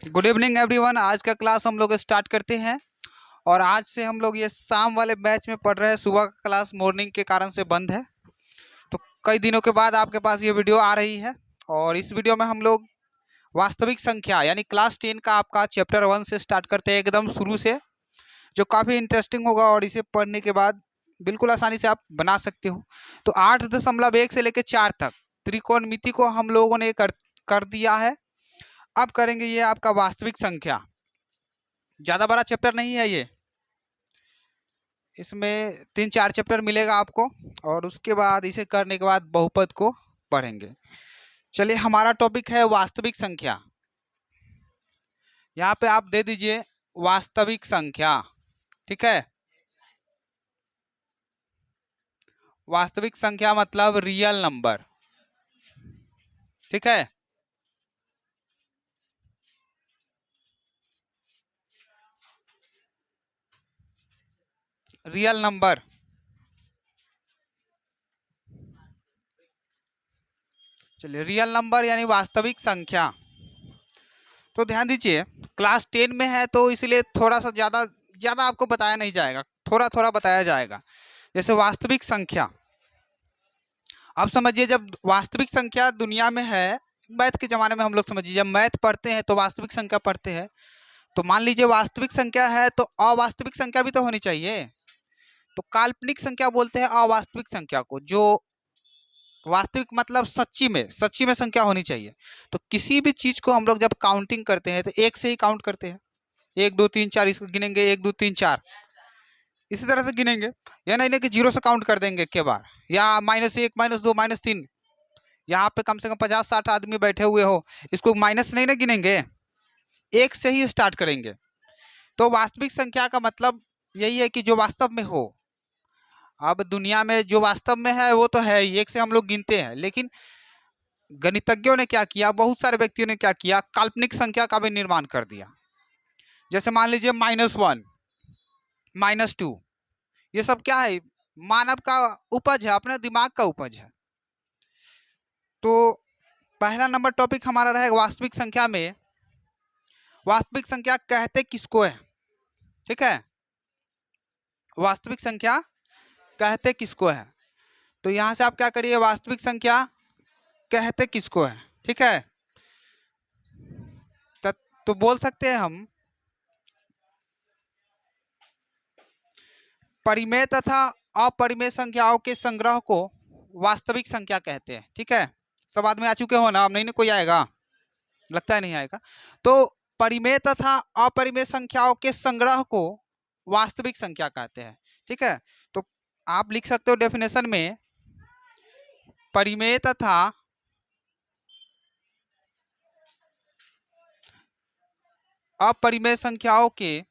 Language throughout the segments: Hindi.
Good evening everyone. आज का क्लास हम लोग स्टार्ट करते हैं और आज से हम लोग ये शाम वाले बैच में पढ़ रहे हैं। सुबह का क्लास मॉर्निंग के कारण से बंद है, तो कई दिनों के बाद आपके पास ये वीडियो आ रही है। और इस वीडियो में हम लोग वास्तविक संख्या यानी क्लास 10 का आपका चैप्टर 1 से स्टार्ट करते हैं, एकदम शुरू से, जो काफ़ी इंटरेस्टिंग होगा और इसे पढ़ने के बाद बिल्कुल आसानी से आप बना सकते हो। तो 8.1 से लेकर 4 तक त्रिकोणमिति को हम लोगों ने कर दिया है। अब करेंगे ये आपका वास्तविक संख्या। ज़्यादा बड़ा चैप्टर नहीं है ये, इसमें 3-4 चैप्टर मिलेगा आपको और उसके बाद इसे करने के बाद बहुपद को पढ़ेंगे। चलिए, हमारा टॉपिक है वास्तविक संख्या। यहाँ पे आप दे दीजिए वास्तविक संख्या, ठीक है। वास्तविक संख्या मतलब रियल नंबर, ठीक है। रियल नंबर, चलिए रियल नंबर यानी वास्तविक संख्या। तो ध्यान दीजिए, क्लास 10 में है तो इसलिए थोड़ा सा ज़्यादा आपको बताया नहीं जाएगा, थोड़ा थोड़ा बताया जाएगा। जैसे वास्तविक संख्या, अब समझिए, जब वास्तविक संख्या दुनिया में है, मैथ के ज़माने में हम लोग समझिए जब मैथ पढ़ते हैं तो वास्तविक संख्या पढ़ते हैं, तो मान लीजिए वास्तविक संख्या है तो अवास्तविक संख्या भी तो होनी चाहिए। तो काल्पनिक संख्या बोलते हैं अवास्तविक संख्या को, जो वास्तविक मतलब सच्ची में संख्या होनी चाहिए। तो किसी भी चीज़ को हम लोग जब काउंटिंग करते हैं तो एक से ही काउंट करते हैं, 1 2 3 4 इसको गिनेंगे, 1 2 3 4 इसी तरह से गिनेंगे। या नहीं कि जीरो से काउंट कर देंगे के बार, या -1 -2 -3। यहाँ पे कम से कम 50-60 आदमी बैठे हुए हो, इसको माइनस नहीं ना गिनेंगे, एक से ही स्टार्ट करेंगे। तो वास्तविक संख्या का मतलब यही है कि जो वास्तव में हो। अब दुनिया में जो वास्तव में है वो तो है ही, एक से हम लोग गिनते हैं, लेकिन गणितज्ञों ने क्या किया, बहुत सारे व्यक्तियों ने क्या किया, काल्पनिक संख्या का भी निर्माण कर दिया। जैसे मान लीजिए -1 -2, ये सब क्या है, मानव का उपज है, अपने दिमाग का उपज है। तो पहला नंबर टॉपिक हमारा रहेगा वास्तविक संख्या में, वास्तविक संख्या कहते किसको है, ठीक है। वास्तविक संख्या कहते किसको है, तो यहां से आप क्या करिए, वास्तविक संख्या कहते किसको है, ठीक है। तो बोल सकते हैं हम परिमेय तथा अपरिमेय संख्याओं के संग्रह को वास्तविक संख्या कहते हैं, ठीक है। सब आदमी आ चुके हो ना, अब नहीं ना कोई आएगा, लगता है नहीं आएगा। तो परिमेय तथा अपरिमेय संख्याओं के संग्रह को वास्तविक संख्या कहते हैं, ठीक है। तो आप लिख सकते हो डेफिनेशन में, परिमेय तथा अपरिमेय संख्याओं के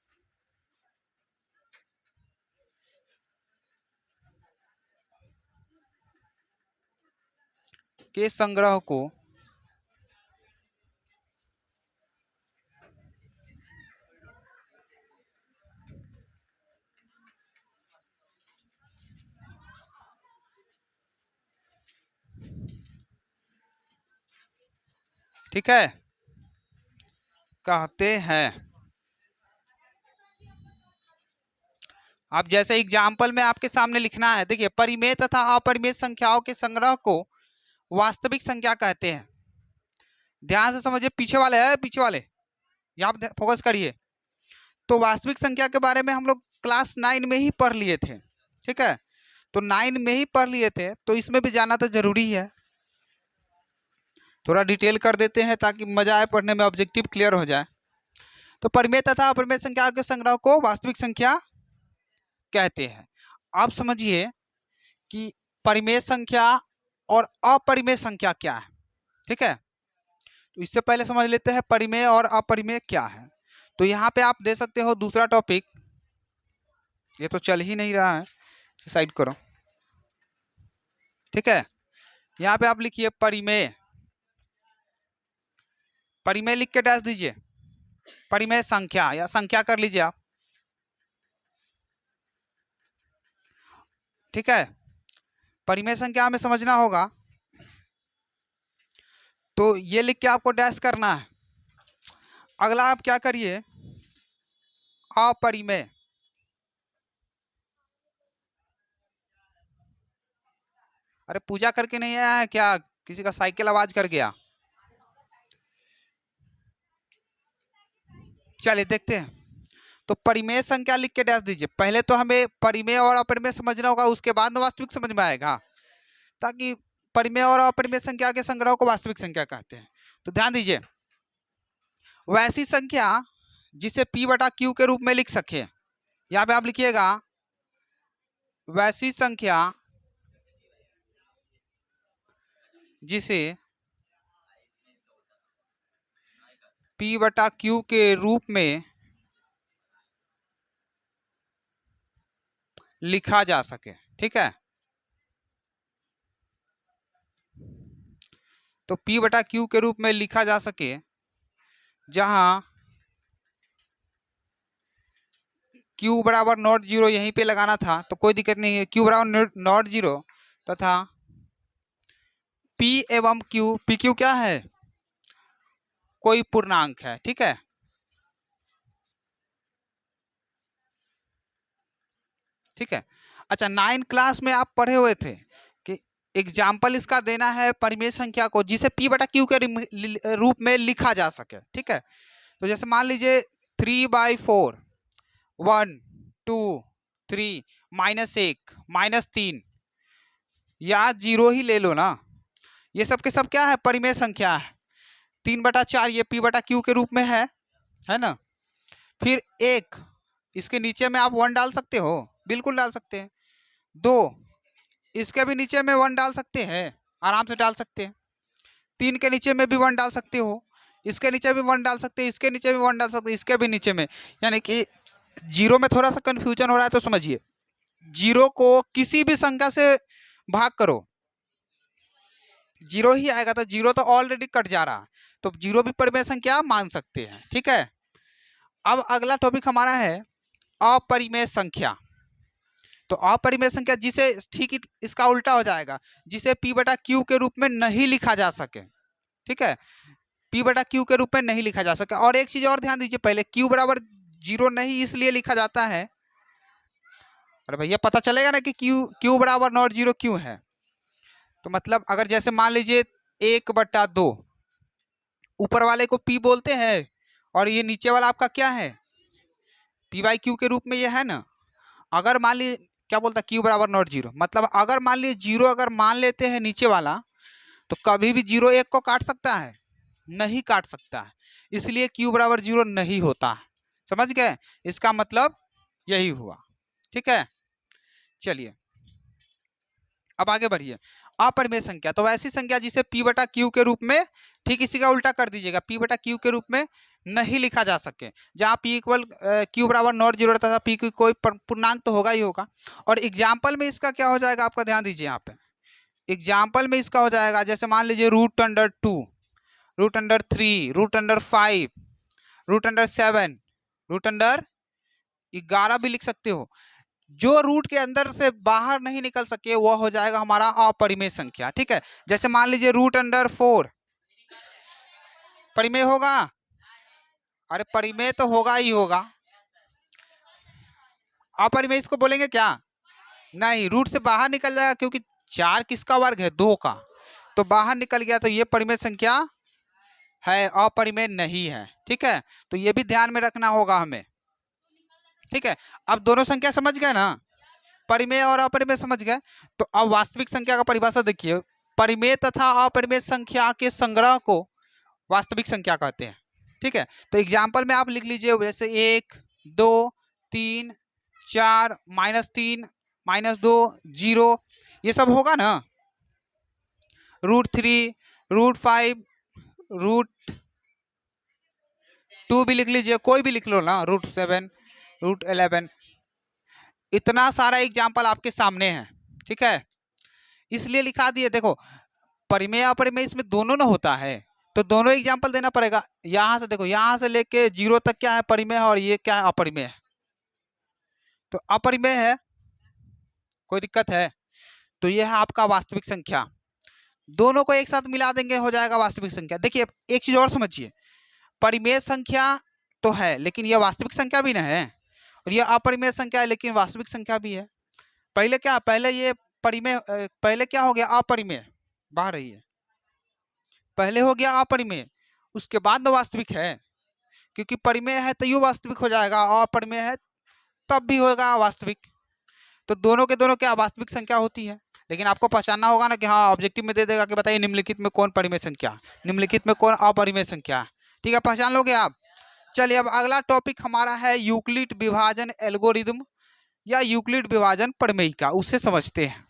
संग्रह को ठीक है कहते हैं। अब जैसे एग्जाम्पल में आपके सामने लिखना है, देखिए, परिमेय तथा अपरिमेय संख्याओं के संग्रह को वास्तविक संख्या कहते हैं। ध्यान से समझिए, पीछे वाले है, पीछे वाले यहाँ पे फोकस करिए। तो वास्तविक संख्या के बारे में हम लोग क्लास 9 में ही पढ़ लिए थे, ठीक है। तो 9 में ही पढ़ लिए थे, तो इसमें भी जाना तो जरूरी है। थोड़ा डिटेल कर देते हैं ताकि मजा आए पढ़ने में, ऑब्जेक्टिव क्लियर हो जाए। तो परिमेय तथा अपरिमेय संख्या के संग्रह को वास्तविक संख्या कहते हैं। आप समझिए कि परिमेय संख्या और अपरिमेय संख्या क्या है, ठीक है। तो इससे पहले समझ लेते हैं परिमेय और अपरिमेय क्या है। तो यहाँ पे आप दे सकते हो दूसरा टॉपिक, ये तो चल ही नहीं रहा है, साइड करो, ठीक है। यहाँ पे आप लिखिए परिमेय, परिमेय लिख के डैश दीजिए, परिमेय संख्या या संख्या कर लीजिए आप, ठीक है। परिमेय संख्या हमें समझना होगा, तो ये लिख के आपको डैश करना है। अगला आप क्या करिए, अपरिमेय। अरे पूजा करके नहीं आया है क्या? किसी का साइकिल आवाज कर गया? चलिए देखते हैं। तो परिमेय संख्या लिख के डैश दीजिए। पहले तो हमें परिमेय और अपरिमेय समझना होगा, उसके बाद में वास्तविक समझ में आएगा, ताकि परिमेय और अपरिमेय संख्या के संग्रह को वास्तविक संख्या कहते हैं। तो ध्यान दीजिए, वैसी संख्या जिसे p बटा q के रूप में लिख सके, यहाँ पे आप लिखिएगा वैसी संख्या जिसे p बटा q के रूप में लिखा जा सके। ठीक है, तो p बटा q के रूप में लिखा जा सके, जहां q बराबर नॉट जीरो, यहीं पे लगाना था तो कोई दिक्कत नहीं है। q बराबर नॉट जीरो तथा p एवं q, pq क्या है? कोई पूर्णांक है। ठीक है, ठीक है। अच्छा, 9 क्लास में आप पढ़े हुए थे कि एग्जाम्पल इसका देना है परिमेय संख्या को जिसे p बटा q के रूप में लिखा जा सके। ठीक है, तो जैसे मान लीजिए 3/4, 1 2 3 -1 -3 या 0 ही ले लो ना, ये सब के सब क्या है? परिमेय संख्या है। 3/4 ये p बटा q के रूप में है ना। फिर 1, इसके नीचे में आप 1 डाल सकते हो, बिल्कुल डाल सकते हैं। 2, इसके भी नीचे में 1 डाल सकते हैं, आराम से डाल सकते हैं। 3 के नीचे में भी 1 डाल सकते हो, इसके नीचे भी 1 डाल सकते हैं, इसके नीचे भी 1 डाल सकते हैं, इसके भी नीचे में। यानी कि 0 में थोड़ा सा कंफ्यूजन हो रहा है तो समझिए, 0 को किसी भी संख्या से भाग करो, 0 ही आएगा। तो 0 तो ऑलरेडी कट जा रहा है, तो 0 भी परिमेय संख्या मान सकते हैं। ठीक है, अब अगला टॉपिक हमारा है अपरिमेय संख्या। तो अपरिमेय संख्या जिसे ठीक इसका उल्टा हो जाएगा, जिसे p बटा q के रूप में नहीं लिखा जा सके। ठीक है, p बटा q के रूप में नहीं लिखा जा सके। और एक चीज और ध्यान दीजिए, पहले q बराबर 0 नहीं इसलिए लिखा जाता है, अरे भैया पता चलेगा ना कि q बराबर नॉट जीरो क्यों है। तो मतलब अगर जैसे मान लीजिए 1/2, ऊपर वाले को p बोलते हैं और ये नीचे वाला आपका क्या है? p बाई q के रूप में ये है ना। अगर मान लीजिए क्या बोलता है, q बराबर नॉट जीरो, मतलब अगर मान लीजिए 0 अगर मान लेते हैं नीचे वाला, तो कभी भी 0 1 को काट सकता है? नहीं काट सकता है, इसलिए q बराबर 0 नहीं होता है। समझ गए? इसका मतलब यही हुआ। ठीक है, चलिए अब आगे बढ़िए। अपरिमेय संख्या, तो वैसी संख्या जिसे p बटा q के रूप में, ठीक इसी का उल्टा कर दीजिएगा, p बटा q के रूप में नहीं लिखा जा सके, जहाँ p इक्वल q बराबर नॉट जीरो रहता था, p की कोई पूर्णांक तो होगा ही होगा। और एग्जाम्पल में इसका क्या हो जाएगा, आपका ध्यान दीजिए यहाँ पे। एग्जाम्पल में इसका हो जाएगा, जैसे मान लीजिए √2, √3, √5, √7, √11 भी लिख सकते हो। जो रूट के अंदर से बाहर नहीं निकल सके वह हो जाएगा हमारा अपरिमेय संख्या। ठीक है, जैसे मान लीजिए √4 परिमेय होगा? अरे परिमेय तो होगा ही होगा, अपरिमेय इसको बोलेंगे क्या? नहीं, रूट से बाहर निकल जाएगा, क्योंकि 4 किसका वर्ग है? 2 का, तो बाहर निकल गया, तो ये परिमेय संख्या है, अपरिमेय नहीं है। ठीक है, तो ये भी ध्यान में रखना होगा हमें। ठीक है, अब दोनों संख्या समझ गए ना, परिमेय और अपरिमेय समझ गए। तो अब वास्तविक संख्या का परिभाषा देखिए, परिमेय तथा अपरिमेय संख्या के संग्रह को वास्तविक संख्या कहते हैं। ठीक है, तो एग्जाम्पल में आप लिख लीजिए, जैसे 1 2 3 4 -3 -2 0, ये सब होगा ना। √3, √5, √2 भी लिख लीजिए, कोई भी लिख लो ना, √7, √11, इतना सारा एग्जाम्पल आपके सामने है। ठीक है, इसलिए लिखा दिए। देखो परिमेय अपरिमेय इसमें दोनों ना होता है, तो दोनों एग्जाम्पल देना पड़ेगा। यहाँ से देखो, यहाँ से लेके 0 तक क्या है? परिमेय है, और ये क्या है? अपरिमेय है। तो अपरिमेय है, कोई दिक्कत है? तो ये है आपका वास्तविक संख्या। दोनों को एक साथ मिला देंगे, हो जाएगा वास्तविक संख्या। देखिए एक चीज और समझिए, परिमेय संख्या तो है लेकिन यह वास्तविक संख्या भी ना है, और यह अपरिमेय संख्या है लेकिन वास्तविक संख्या भी है। पहले ये परिमेय, पहले क्या हो गया, अपरिमेय, बाहर रही है, पहले हो गया अपरिमेय, उसके बाद में वास्तविक है, क्योंकि परिमेय है तो यू वास्तविक हो जाएगा, अपरिमेय है तब भी होगा वास्तविक। तो दोनों के दोनों क्या वास्तविक संख्या होती है, लेकिन आपको पहचानना होगा ना कि हाँ ऑब्जेक्टिव में दे देगा कि बताइए निम्नलिखित में कौन परिमेय संख्या, निम्नलिखित में कौन अपरिमेय संख्या। ठीक है, पहचान लोगे आप। चलिए अब अगला टॉपिक हमारा है यूक्लिड विभाजन एल्गोरिदम या यूक्लिड विभाजन प्रमेयिका, उससे समझते हैं।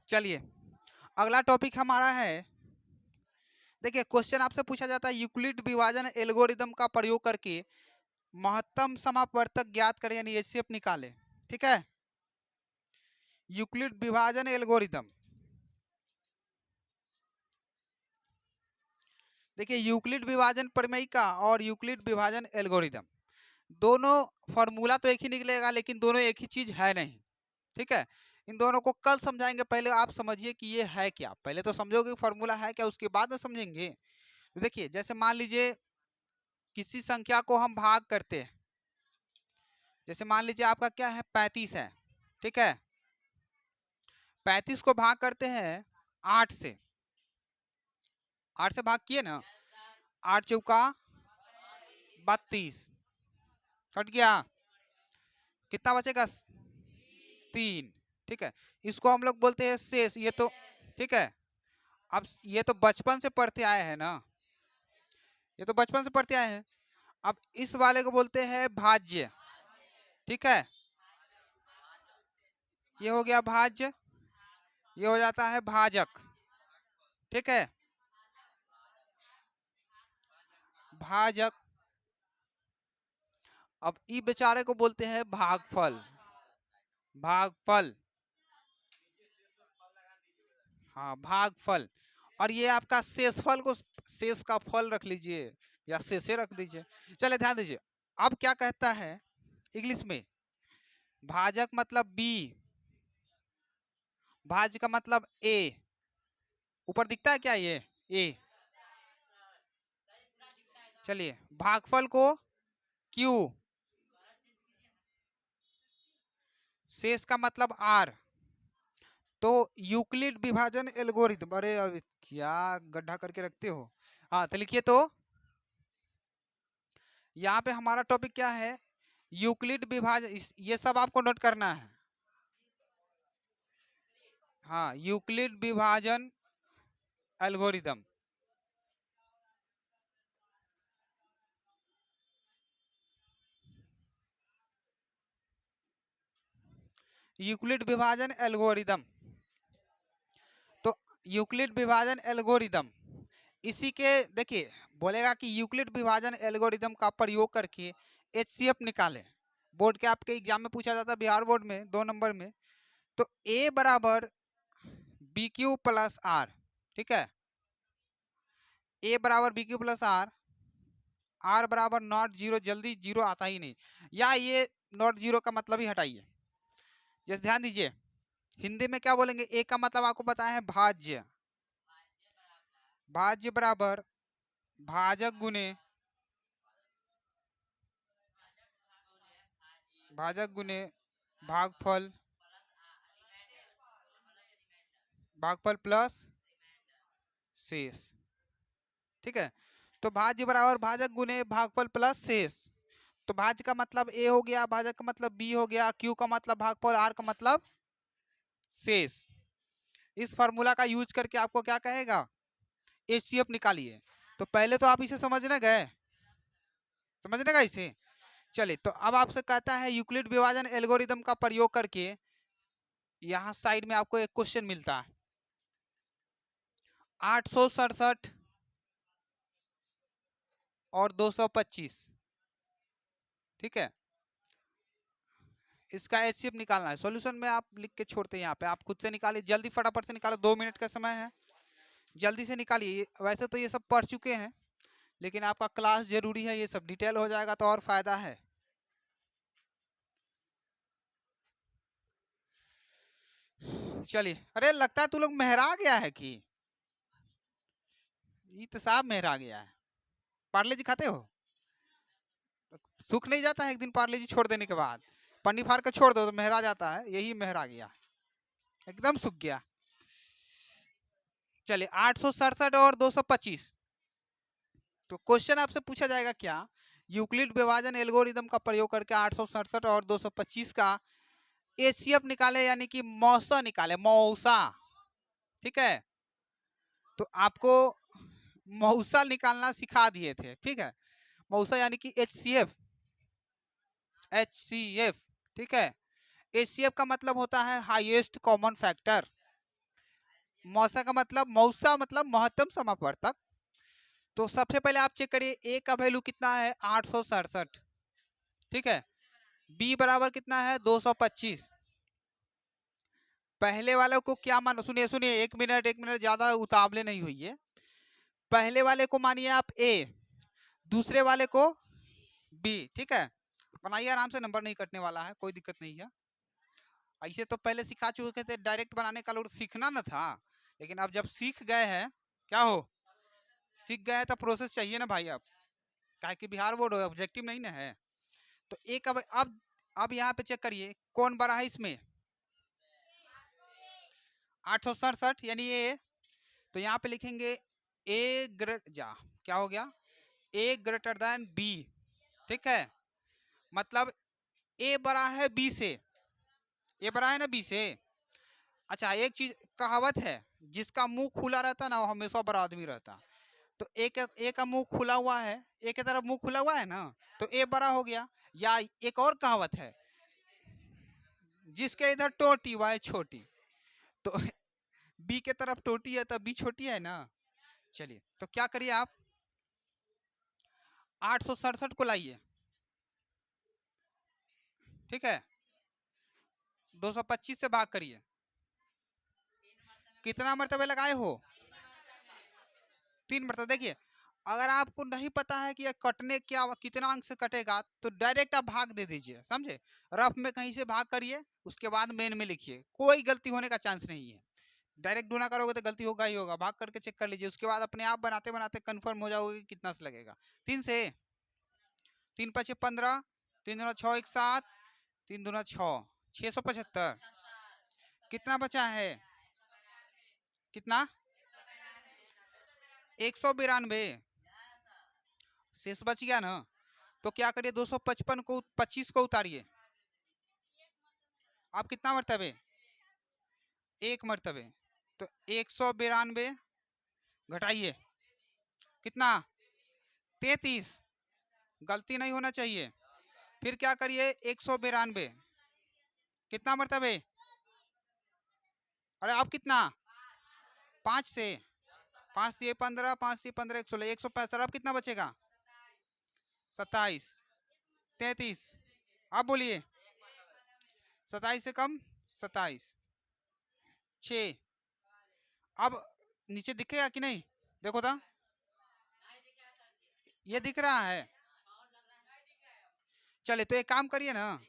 चलिए अगला टॉपिक हमारा है, देखिए क्वेश्चन आपसे पूछा जाता है यूक्लिड विभाजन एल्गोरिदम का प्रयोग करके महत्तम समापवर्तक ज्ञात करें यानी एचसीएफ निकालें। ठीक है, यूक्लिड विभाजन एल्गोरिदम, देखिए यूक्लिड विभाजन प्रमेयिका और यूक्लिड विभाजन एल्गोरिदम दोनों फॉर्मूला तो एक ही निकलेगा लेकिन दोनों एक ही चीज है नहीं। ठीक है, इन दोनों को कल समझाएंगे, पहले आप समझिए कि ये है क्या, पहले तो समझोगे फॉर्मूला है क्या, उसके बाद में समझेंगे। तो देखिए जैसे मान लीजिए किसी संख्या को हम भाग करते हैं, जैसे मान लीजिए आपका क्या है 35 है। ठीक है, 35 को भाग करते हैं 8 से, 8 से भाग किए ना, 8 चौका 32, कट गया, कितना बचेगा 3। ठीक है, इसको हम लोग बोलते हैं शेष, ये तो ठीक है। अब ये तो बचपन से पढ़ते आए हैं ना, ये तो बचपन से पढ़ते आए हैं। अब इस वाले को बोलते हैं भाज्य। ठीक है, ये हो गया भाज्य, ये हो जाता है भाजक। ठीक है, भाजक। अब ई बेचारे को बोलते हैं भागफल, भागफल, हाँ भागफल। और ये आपका शेषफल को शेष का फल रख लीजिए या शेषे रख दीजिए। चलिए ध्यान दीजिए, अब क्या कहता है इंग्लिश में, भाजक मतलब बी, भाज्य का मतलब ए, ऊपर दिखता है क्या ये ए, चलिए भागफल को क्यू, शेष का मतलब आर। तो यूक्लिड विभाजन एल्गोरिथम, अरे अब क्या गड्ढा करके रखते हो, हाँ तो लिखिए, तो यहाँ पे हमारा टॉपिक क्या है, यूक्लिड विभाजन, ये सब आपको नोट करना है। हाँ, यूक्लिड विभाजन एल्गोरिदम, यूक्लिड विभाजन एल्गोरिदम। तो यूक्लिड विभाजन एल्गोरिदम, इसी के देखिए बोलेगा कि यूक्लिड विभाजन एल्गोरिदम का प्रयोग करके एचसीएफ निकालें। बोर्ड के आपके एग्जाम में पूछा जाता है, बिहार बोर्ड में 2 नंबर में। तो ए बराबर बी क्यू प्लस आर। ठीक है, ए बराबर B Q plus R, R बराबर नॉट जीरो, जल्दी जीरो आता ही नहीं, या ये नॉट जीरो का मतलब ही हटाइए। जैसे ध्यान दीजिए हिंदी में क्या बोलेंगे, ए का मतलब आपको बताया है भाज्य, भाज्य बराबर भाजक गुने, भाजक गुने भागफल, भागफल प्लस शेष। ठीक है, तो भाज्य बराबर भाजक गुने भागफल प्लस शेष। तो भाज्य का मतलब ए हो गया, भाजक का मतलब बी हो गया, क्यू का मतलब भागफल, आर का मतलब शेष। इस फार्मूला का यूज करके आपको क्या कहेगा, एचसीएफ निकालिए। तो पहले तो आप इसे समझने गए, समझने का इसे। चलिए तो अब आपसे कहता है यूक्लिड विभाजन एल्गोरिदम का प्रयोग करके, यहाँ साइड में आपको एक क्वेश्चन मिलता है, 867 और 225। ठीक है, इसका एचसीएफ निकालना है। सॉल्यूशन में आप लिख के छोड़ते हैं, यहाँ पे आप खुद से निकालिए, जल्दी फटाफट से निकालो, 2 मिनट का समय है, जल्दी से निकालिए। वैसे तो ये सब पढ़ चुके हैं लेकिन आपका क्लास जरूरी है, ये सब डिटेल हो जाएगा तो और फायदा है। चलिए, अरे लगता है तू लोग मेहरा गया है कि ये तो साहब मेहरा गया है। पार्ले जी खाते हो? सूख नहीं जाता है एक दिन पार्ले जी छोड़ देने के बाद? पन्नी फाड़ के छोड़ दो तो मेहरा जाता है, यही मेहरा गया, एकदम सूख गया। चलिए 867 और 225। तो क्वेश्चन आपसे पूछा जाएगा क्या, यूक्लिड विभाजन एल्गोरिदम का प्रयोग करके 867 और 225 का एचसीएफ निकाले, यानी कि मौसा निकाले, मौसा। ठीक है, तो आपको मौसा निकालना सिखा दिए थे। ठीक है, मौसा यानी कि एचसीएफ, एचसीएफ। ठीक है, एचसीएफ का मतलब होता है हाईएस्ट कॉमन फैक्टर। मौसा का मतलब, मौसा मतलब महत्तम समापवर्तक। तो सबसे पहले आप चेक करिए, ए का वैल्यू कितना है 867। ठीक है, बी बराबर कितना है 225। पहले वाले को क्या मानो, सुनिए सुनिए, एक मिनट ज्यादा उतावले नहीं हुई है। पहले वाले को मानिए आप ए, दूसरे वाले को बी। ठीक है, बनाइए आराम से, नंबर नहीं कटने वाला है, कोई दिक्कत नहीं है। ऐसे तो पहले सिखा चुके थे, डायरेक्ट बनाने का लोग सीखना ना था, लेकिन अब जब सीख गए हैं, क्या हो, सीख गए तो प्रोसेस चाहिए ना भाई। अब क्या कि बिहार बोर्ड ऑब्जेक्टिव नहीं ना है, तो एक अब यहाँ पे चेक करिए कौन बड़ा है इसमें, 867 यानी ए। तो यहाँ पे लिखेंगे ए ग्रेट जा, क्या हो गया, ए ग्रेटर देन बी। ठीक है, मतलब ए बड़ा है बी से, ए बड़ा है ना बी से। अच्छा, एक चीज कहावत है, जिसका मुंह खुला रहता ना वो हमेशा बड़ा आदमी रहता। तो ए का मुंह खुला हुआ है, ए की तरफ मुंह खुला हुआ है ना, तो ए बड़ा हो गया। या एक और कहावत है, जिसके इधर टोटी वह छोटी, तो बी के तरफ टोटी है तो बी छोटी है ना। चलिए, तो क्या करिए आप, 867 को लाइए। ठीक है, 225 से भाग करिए, कितना मरतबे लगाए हो, 3 मरतबे। देखिए, अगर आपको नहीं पता है कि ये कटने क्या कितना अंक से कटेगा, तो डायरेक्ट आप भाग दे दीजिए, समझे। रफ में कहीं से भाग करिए, उसके बाद मेन में लिखिए, कोई गलती होने का चांस नहीं है। डायरेक्ट ढूंढा करोगे तो गलती होगा ही होगा, भाग करके चेक कर लीजिए, उसके बाद अपने आप बनाते बनाते कंफर्म हो जाओगे कितना से लगेगा। 3 से, 3 5 15, 3 दूना 6 1 7, 3 दूना 6, 675। कितना बचा है, कितना, 192 शेष बच गया ना। तो क्या करिए, 255 को 25 को उतारिए, आप कितना मरतबे, एक मरतबे। तो 192 घटाइए, कितना, 33। गलती नहीं होना चाहिए। फिर क्या करिए, 192 कितना मरतबे, अरे आप कितना, 5 से, 5 से 15, 5 से 15 116, 165। अब कितना बचेगा, 27, 33। आप बोलिए, 27 से कम, 27, 6। अब नीचे दिखेगा कि नहीं, देखो तो, ये दिख रहा है। चलिए, तो एक काम करिए ना,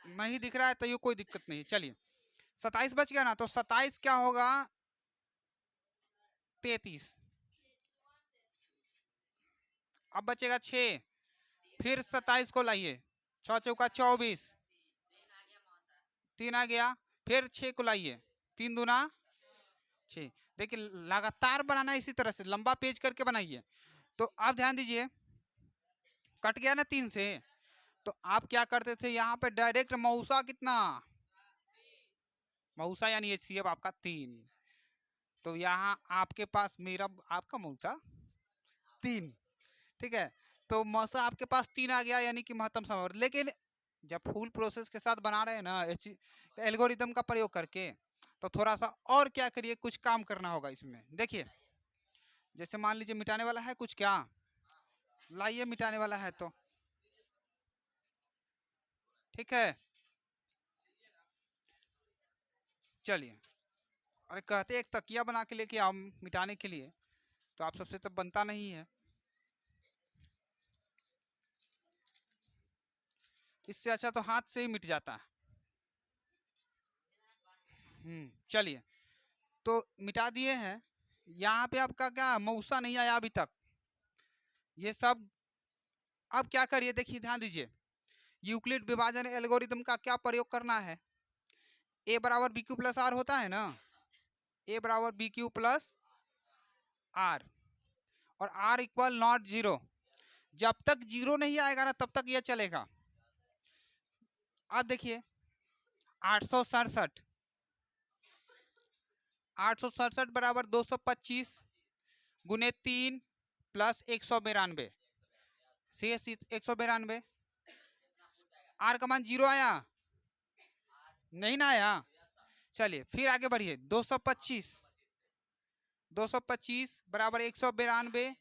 नहीं दिख रहा है तो ये कोई दिक्कत नहीं। चलिए, 27 बच गया ना, तो 27 क्या होगा, 33। अब बचेगा 6, फिर 27 को लाइए, 6 चौका 24, 3 आ गया। फिर 6 को लाइए, 3 दूना 6। देखिए, लगातार बनाना इसी तरह से, लंबा पेज करके बनाइए। तो आप ध्यान दीजिए, कट गया ना 3 से, तो आप क्या करते थे, यहाँ पे डायरेक्ट मौसा कितना, मौसा यानी एचसीएफ आपका 3। तो यहाँ आपके पास मेरा आपका मौसा 3। ठीक है, तो मौसा आपके पास 3 आ गया, यानी कि महत्तम समय। लेकिन जब फुल प्रोसेस के साथ बना रहे हैं ना एल्गोरिदम का प्रयोग करके, तो थोड़ा सा और क्या करिए, कुछ काम करना होगा इसमें। देखिए, जैसे मान लीजिए मिटाने वाला है कुछ, क्या लाइए, मिटाने वाला है तो, ठीक है। चलिए, अरे कहते एक तकिया बना के लेके आओ मिटाने के लिए, तो आप सबसे तब बनता नहीं है, इससे अच्छा तो हाथ से ही मिट जाता है। चलिए, तो मिटा दिए हैं, यहाँ पे आपका क्या मौसा नहीं आया अभी तक, ये सब। अब क्या करिए, देखिए ध्यान दीजिए, यूक्लिड विभाजन एल्गोरिथम का क्या प्रयोग करना है। ए बराबर बी क्यू प्लस आर होता है ना, ए बराबर बी क्यू प्लस आर, और आर इक्वल नॉट जीरो। जब तक जीरो नहीं आएगा ना तब तक ये चलेगा। अब देखिए 867 867 बराबर 225 गुने 3 प्लस 192, शेष 192। आर का मान जीरो आया नहीं ना आया। चलिए फिर आगे बढ़िए, 225 बराबर 192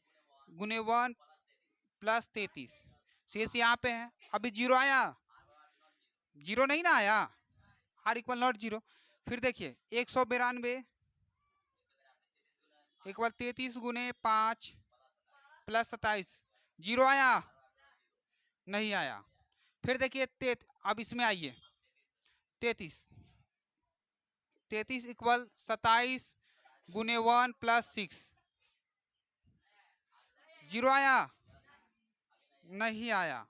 गुने 1 प्लस 33, शेष यहाँ पे है। अभी जीरो आया, जीरो नहीं ना आया, आर इक्वल नॉट जीरो। फिर देखिए 192 इक्वल 33 गुने 5 प्लस 27, जीरो आया नहीं आया। फिर देखिए अब इसमें आइए 33 इक्वल 27 गुने 1 प्लस 6, जीरो आया नहीं आया।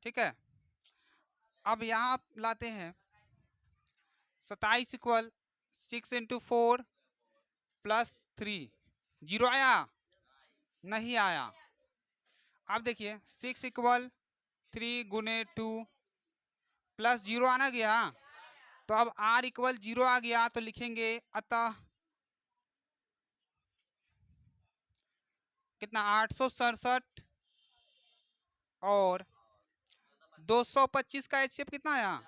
ठीक है, अब यहाँ लाते हैं 27 इक्वल 6 इंटू 4 प्लस 3, जीरो आया नहीं आया। अब देखिए 6 इक्वल 3 गुने 2 प्लस जीरो आना गया, तो अब r इक्वल जीरो आ गया तो लिखेंगे अतः कितना 867 और 225 का एचसीएफ कितना आया।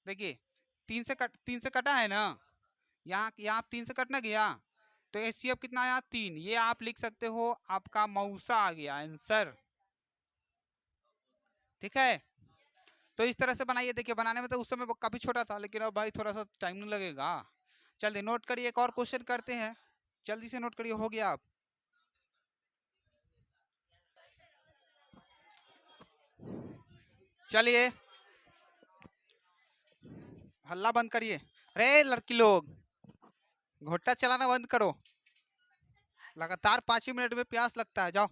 देखिए 3 से कटा है ना, यहाँ 3 से कटना गया, तो एचसीएफ कितना आया 3। ये आप लिख सकते हो, आपका मौसा आ गया आंसर। ठीक है, तो इस तरह से बनाइए। देखिए बनाने में तो उस समय काफी छोटा था, लेकिन अब भाई थोड़ा सा टाइम नहीं लगेगा। चलिए नोट करिए, एक और क्वेश्चन करते हैं, जल्दी से नोट करिए। हो गया आप, चलिए हल्ला बंद करिए। अरे लड़की लोग, घोटा चलाना बंद करो, लगातार 5 ही मिनट में प्यास लगता है। जाओ,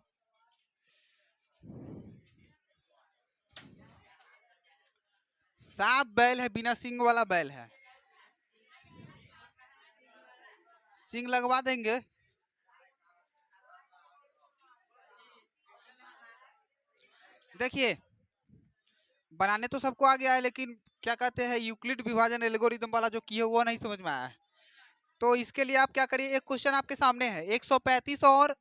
साफ बैल है, बिना सिंग वाला बैल है, सिंग लगवा देंगे। देखिए बनाने तो सबको आ गया है, लेकिन क्या कहते हैं यूक्लिड विभाजन एल्गोरिथम वाला जो किए वो नहीं समझ में आया है। तो इसके लिए आप क्या करिए, एक क्वेश्चन आपके सामने है 135 और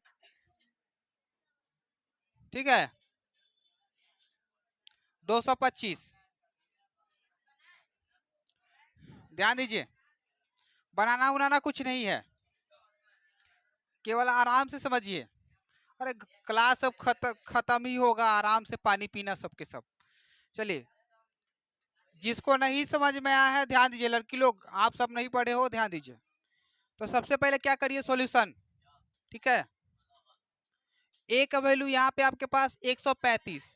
ठीक है 225। ध्यान दीजिए, बनाना उनाना कुछ नहीं है, केवल आराम से समझिए। अरे क्लास अब खत्म ही होगा, आराम से पानी पीना सबके सब। चलिए जिसको नहीं समझ में आया है ध्यान दीजिए, लड़की लोग आप सब नहीं पढ़े हो, ध्यान दीजिए। तो सबसे पहले क्या करिए, सॉल्यूशन। ठीक है, ए का वैल्यू यहाँ पे आपके पास 135,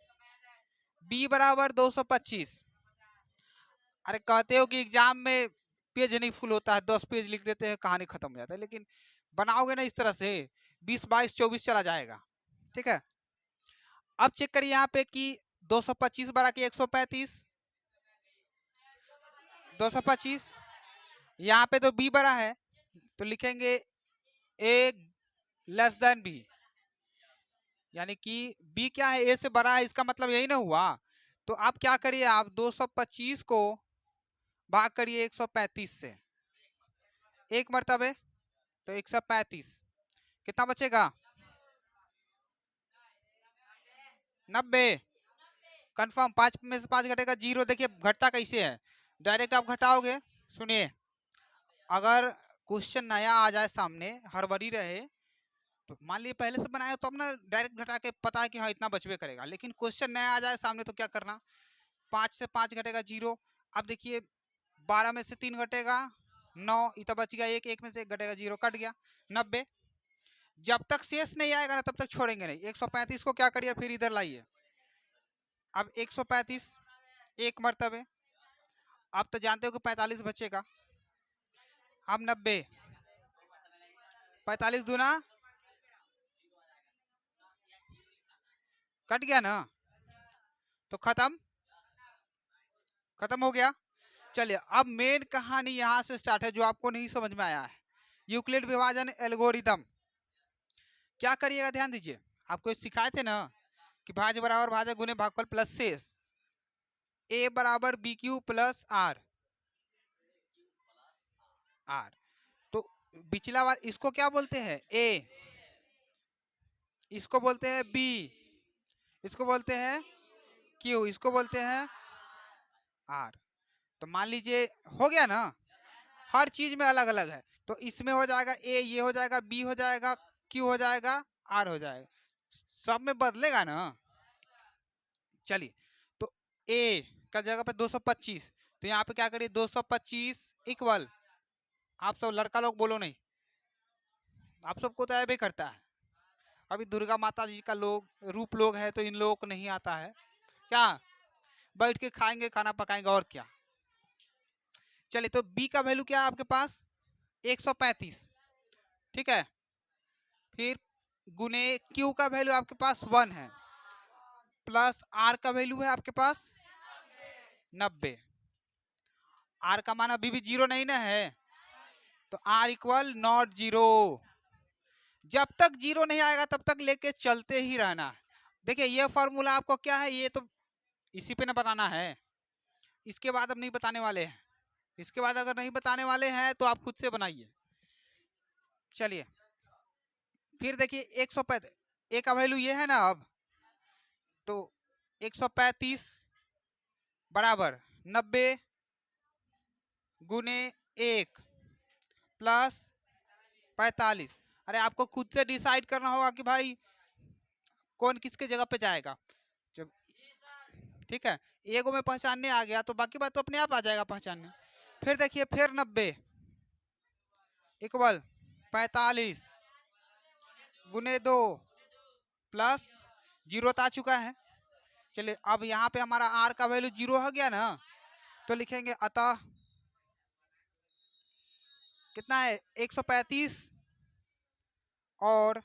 बी बराबर 225। अरे कहते हो कि एग्जाम में पेज नहीं फुल होता है, 10 पेज लिख देते हैं, कहानी खत्म हो जाता है, लेकिन बनाओगे ना इस तरह से 20 22 24 चला जाएगा। ठीक है, अब चेक करिए यहाँ पे कि 225 बड़ा कि 135, 225, यहाँ पे तो बी बड़ा है तो लिखेंगे ए लेस देन बी, यानी कि बी क्या है, ए से बड़ा है, इसका मतलब यही ना हुआ। तो आप क्या करिए, आप 225 को भाग करिए 135 से, एक मरतबे, तो 135 कितना बचेगा 90। कंफर्म, 5 में से 5 घटेगा जीरो। देखिए घटता कैसे है, डायरेक्ट आप घटाओगे। सुनिए, अगर क्वेश्चन नया आ जाए सामने, हड़बड़ी रहे, तो मान लीजिए पहले से बनाया तो अपना डायरेक्ट घटा के पता है कि हाँ इतना बचवे करेगा, लेकिन क्वेश्चन नया आ जाए सामने तो क्या करना, 5 से 5 घटेगा जीरो। अब देखिए 12 में से 3 घटेगा 9, इतना बच गया एक में से 1 घटेगा जीरो, कट गया 90। जब तक शेष नहीं आएगा ना तब तक छोड़ेंगे नहीं। 135 को क्या करिए, फिर इधर लाइए। अब 135 एक मरतबे, आप तो जानते हो कि 45 बचेगा। अब 90, 45 दूना कट गया ना, तो खत्म, खत्म हो गया। चलिए अब मेन कहानी यहां से स्टार्ट है जो आपको नहीं समझ में आया है, यूक्लिड विभाजन एल्गोरिदम। क्या करिएगा ध्यान दीजिए, आपको सिखाए थे ना कि भाज्य बराबर भाजक गुने भागफल प्लस शेष, ए बराबर B Q plus R, R तो पिछला बार इसको क्या बोलते हैं ए, इसको बोलते हैं बी, इसको बोलते हैं क्यू, इसको बोलते हैं आर। तो मान लीजिए हो गया ना, हर चीज में अलग अलग है, तो इसमें हो जाएगा ए, ये हो जाएगा बी, हो जाएगा क्यू, हो जाएगा आर, हो जाएगा, सब में बदलेगा ना। चलिए तो ए का जगह पे 225, तो यहाँ पे क्या करिए 225 इक्वल, आप सब लड़का लोग बोलो नहीं, आप सबको तो ऐसे करता है, अभी दुर्गा माता जी का लोग रूप लोग है तो इन लोगों को नहीं आता है क्या, बैठ के खाएंगे खाना पकाएंगे और क्या। चलिए तो बी का वैल्यू क्या है आपके पास 135, ठीक है, फिर गुने क्यू का वैल्यू आपके पास 1 है, प्लस आर का वैल्यू है आपके पास 90, आर का मान अभी भी 0 नहीं ना है, तो आर इक्वल नॉट 0, जब तक 0 नहीं आएगा तब तक लेके चलते ही रहना। देखिए ये फॉर्मूला आपको क्या है, ये तो इसी पे ना बताना है, इसके बाद अब नहीं बताने वाले हैं, इसके बाद अगर नहीं बताने वाले हैं तो आप खुद से बनाइए। चलिए फिर देखिए 135, ए का वैल्यू ये है ना, अब तो 135 बराबर 90 गुने 1 प्लस 45। अरे आपको खुद से डिसाइड करना होगा कि भाई कौन किसके जगह पे जाएगा, जब ठीक है एगो में पहचानने आ गया तो बाकी बात तो अपने आप आ जाएगा पहचानने। फिर देखिए फिर 90 इक्वल 45 गुने 2 प्लस 0 तो आ चुका है। चलिए अब यहाँ पे हमारा आर का वैल्यू 0 हो गया ना, तो लिखेंगे अतः कितना है 135 और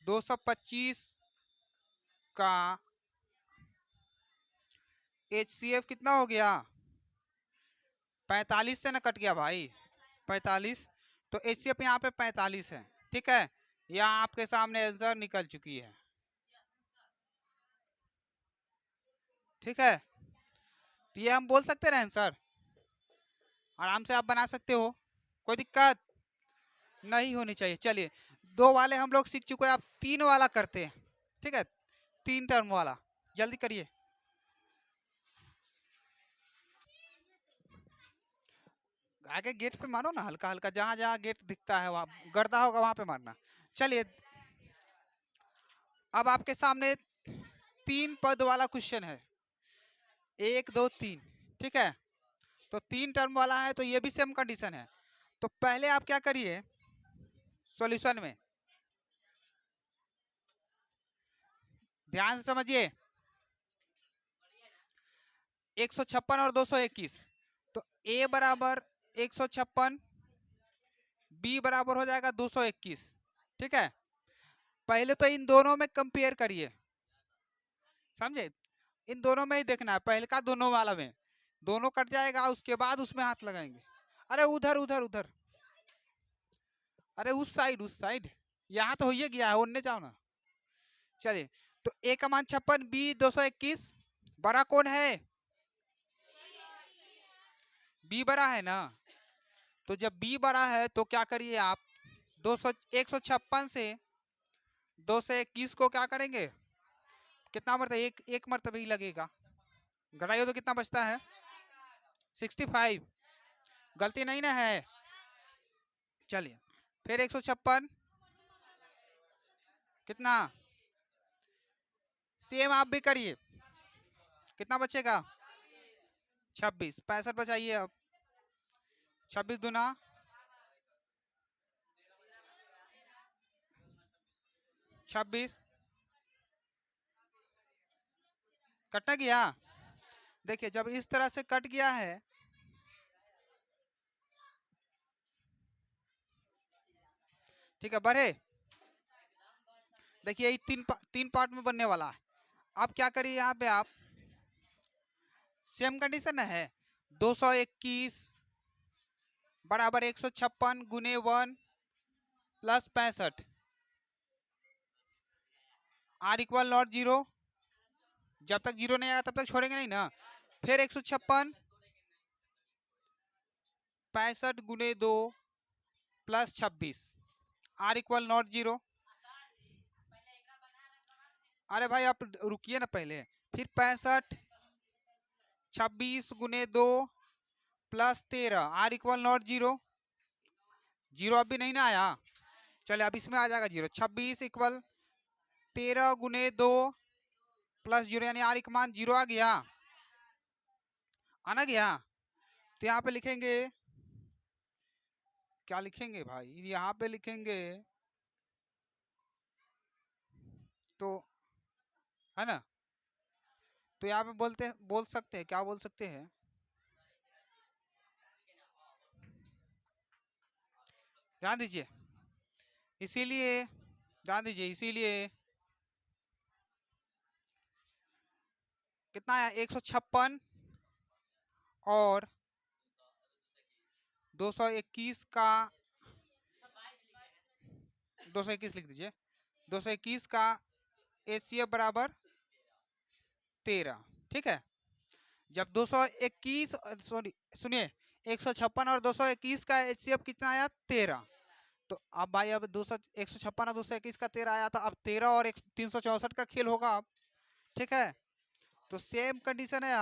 225 का HCF कितना हो गया 45 से ना कट गया भाई 45, तो HCF यहाँ पे 45 है, ठीक है, यहाँ आपके सामने आंसर निकल चुकी है, ठीक है, तो ये हम बोल सकते हैं आंसर, आराम से आप बना सकते हो, कोई दिक्कत नहीं होनी चाहिए। चलिए 2 वाले हम लोग सीख चुके हैं, आप 3 वाला करते हैं, ठीक है, 3 टर्म वाला जल्दी करिए। आगे गेट पे मारो ना हल्का हल्का, जहां जहां गेट दिखता है वहां गर्दा होगा वहां पे मारना। चलिए अब आपके सामने 3 पद वाला क्वेश्चन है, 1 2 3, ठीक है, तो 3 टर्म वाला है तो ये भी सेम कंडीशन है। तो पहले आप क्या करिए सॉल्यूशन में ध्यान से समझिए, 156 और 221, तो ए बराबर 156, बी बराबर हो जाएगा 221, ठीक है, पहले तो इन दोनों में कंपेयर करिए, समझे, इन दोनों में ही देखना है, पहले का दोनों वाला में दोनों कट जाएगा उसके बाद उसमें हाथ लगाएंगे। अरे उधर उधर उधर, अरे उस साइड उस साइड, यहाँ तो हो ही गया है, उनने जाओ ना। चलिए तो ए का मान 56, बी 221, बड़ा कौन है बी बड़ा है ना, तो जब बी बड़ा है तो क्या करिए आप 156 से 221 को क्या करेंगे, कितना मरतबा एक मरतबा ही लगेगा, घटाइए तो कितना बचता है 65, गलती नहीं ना है। चलिए फिर 156 कितना, सेम आप भी करिए, कितना बचेगा 26, 65 बचाइए, अब 26 दूना 26, कटना गया, देखिए जब इस तरह से कट गया है ठीक है, बढ़े। देखिए ये तीन पार्ट में बनने वाला है। अब क्या करिए, यहाँ पे आप सेम कंडीशन है, 221 बराबर 156 गुने 1 plus 65 R equal not zero. जब तक जीरो नहीं आया तब तक छोड़ेंगे नहीं ना। फिर 156 65 गुने 2 plus 26 R equal not zero. अरे भाई आप रुकिए ना पहले। फिर 65 26 गुने 2 plus 13 R equal not zero. Zero अभी नहीं ना आया, चले अब इसमें आ जाएगा जीरो। 26 इक्वल 13 गुने 2 प्लस जीरो, यानी आर का मान जीरो आ गया, आना गया। तो यहाँ पे लिखेंगे, क्या लिखेंगे भाई, यहाँ पे लिखेंगे तो, है ना। तो यहाँ पे बोल सकते हैं, क्या बोल सकते हैं, ध्यान दीजिए। इसीलिए ध्यान दीजिए, इसीलिए कितना है, 156 और 221 का 221 लिख दीजिए। 221 का एचसीएफ बराबर 13। ठीक है, जब 221 सॉरी सुनिए, 156 और 221 का एचसीएफ कितना आया, 13। तो अब भाई अब 156 और 221 का 13 आया था, अब 13 और 364 का खेल होगा अब। ठीक है, तो सेम कंडीशन है।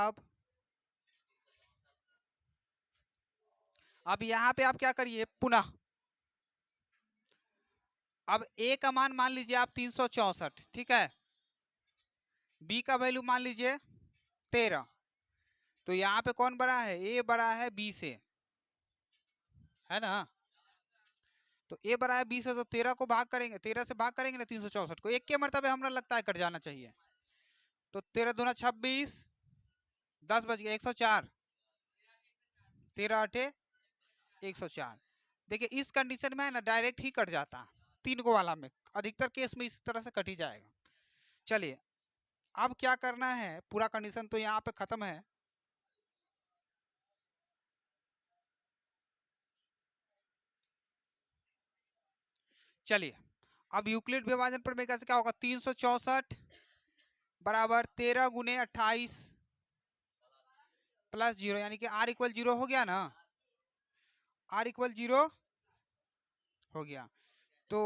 अब यहाँ पे आप क्या करिए पुनः, अब ए का मान लीजिए आप 364, ठीक है, बी का वैल्यू मान लीजिए 13। तो यहाँ पे कौन बड़ा है, ए बड़ा है बी से, है ना। तो ए बड़ा है बी से, तो 13 को भाग करेंगे, 13 से भाग करेंगे ना 364 को, एक के मरतबे हमरा लगता है कट जाना चाहिए। तो 13 दूना 26, 10 बच गया 104, 13 अठे 104। देखिए इस कंडीशन में है ना डायरेक्ट ही कट जाता है, तीन को वाला में अधिकतर केस में इस तरह से कट ही जाएगा। चलिए अब क्या करना है, पूरा कंडीशन तो यहाँ पे खत्म है। चलिए अब यूक्लिड विभाजन प्रमेय से क्या होगा, 364 बराबर 13 गुने 28 प्लस जीरो, यानी कि आर इक्वल जीरो हो गया ना, आर इक्वल जीरो हो गया। तो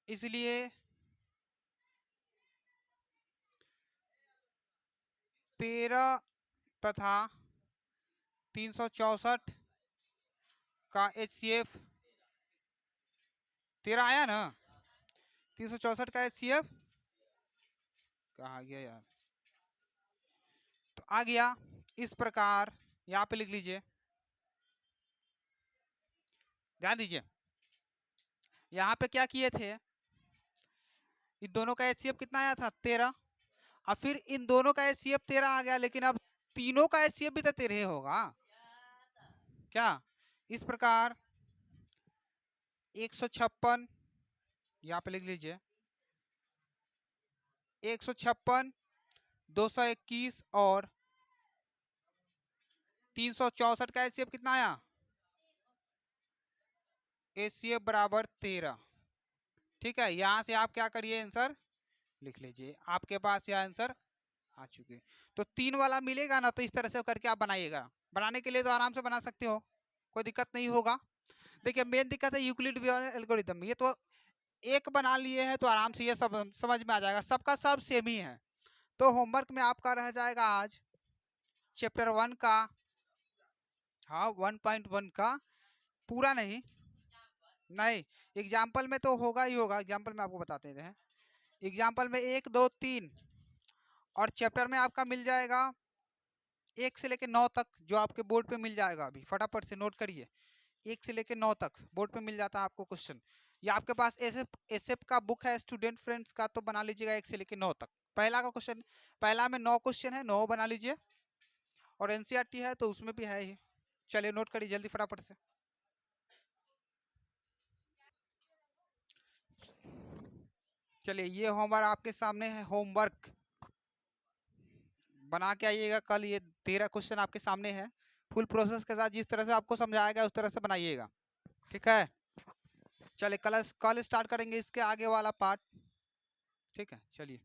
इसलिए 13 तथा 364 का एचसीएफ 13 आया ना, 364 का एचसीएफ कहा गया यार, तो आ गया इस प्रकार। यहाँ पे लिख लीजिए, ध्यान दीजिए, यहाँ पे क्या किए थे, इन दोनों का एचसीएफ कितना आया था, 13। अब फिर इन दोनों का एचसीएफ 13 आ गया, लेकिन अब तीनों का एचसीएफ भी तो 13 होगा क्या। इस प्रकार 156, यहाँ पे लिख लीजिए 156, 221 और 364 का एचसीएफ कितना आया, एचसीएफ बराबर 13। ठीक है, यहां से आप क्या करिए, आंसर लिख लीजिए, आपके पास यह आंसर आ चुके। तो तीन वाला मिलेगा ना, तो इस तरह से करके आप बनाइएगा। बनाने के लिए तो आराम से बना सकते हो, कोई दिक्कत नहीं होगा। देखिए मेन दिक्कत है यूक्लिड एल्गोरिथम, ये तो एक बना लिए हैं तो आराम से ये सब समझ में आ जाएगा, सबका सब सेम ही है। तो होमवर्क में आपका रह जाएगा आज चैप्टर 1 का, हाँ 1.1 का पूरा नहीं, नहीं एग्जाम्पल में तो होगा ही होगा, एग्जाम्पल में आपको बताते हैं। एग्जाम्पल में 1 2 3 और चैप्टर में आपका मिल जाएगा 1 से लेकर 9 तक, जो आपके बोर्ड पे मिल जाएगा। अभी फटाफट से नोट करिए, 1 से लेकर 9 तक बोर्ड पे मिल जाता है आपको क्वेश्चन। या आपके पास एसएफ का बुक है स्टूडेंट फ्रेंड्स का, तो बना लीजिएगा 1 से लेकर 9 तक। पहला का क्वेश्चन, पहला में 9 क्वेश्चन है, 9 बना लीजिए। और एनसीईआरटी है तो उसमें भी है ही। चलिए नोट करिए जल्दी फटाफट से। चलिए ये होमवर्क आपके सामने है, होमवर्क बना के आइएगा कल। ये 13 क्वेश्चन आपके सामने है, फुल प्रोसेस के साथ जिस तरह से आपको समझाया गया उस तरह से बनाइएगा, ठीक है। चलिए कल स्टार्ट करेंगे इसके आगे वाला पार्ट, ठीक है। चलिए।